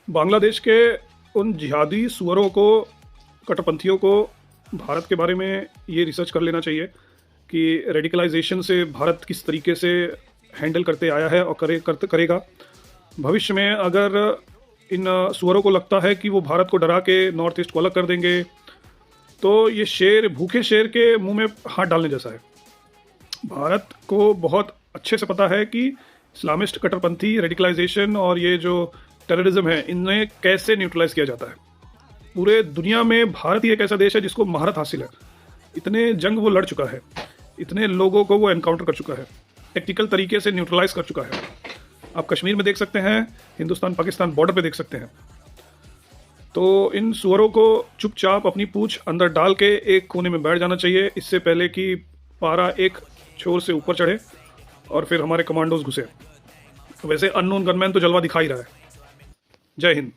बांग्लादेश के उन जिहादी सुअरों को, कट्टरपंथियों को भारत के बारे में ये रिसर्च कर लेना चाहिए कि रेडिकलाइजेशन से भारत किस तरीके से हैंडल करते आया है और करेगा। भविष्य में अगर इन सुअरों को लगता है कि वो भारत को डरा के नॉर्थ ईस्ट को अलग कर देंगे, तो ये शेर, भूखे शेर के मुंह में हाथ डालने जैसा है। भारत को बहुत अच्छे से पता है कि इस्लामिस्ट, कट्टरपंथी, रेडिकलाइजेशन और ये जो टेररिज्म है, इन्हें कैसे न्यूट्रलाइज किया जाता है। पूरे दुनिया में भारत ही एक ऐसा देश है जिसको महारत हासिल है। इतने जंग वो लड़ चुका है, इतने लोगों को वो एनकाउंटर कर चुका है, टेक्निकल तरीके से न्यूट्रलाइज कर चुका है। आप कश्मीर में देख सकते हैं, हिंदुस्तान पाकिस्तान बॉर्डर पे देख सकते हैं। तो इन सुअरों को चुपचाप अपनी पूंछ अंदर डाल के एक कोने में बैठ जाना चाहिए, इससे पहले कि पारा एक छोर से ऊपर चढ़े और फिर हमारे कमांडोज घुसे। वैसे अननोन गनमैन तो जलवा दिखा ही रहा है। जय हिंद।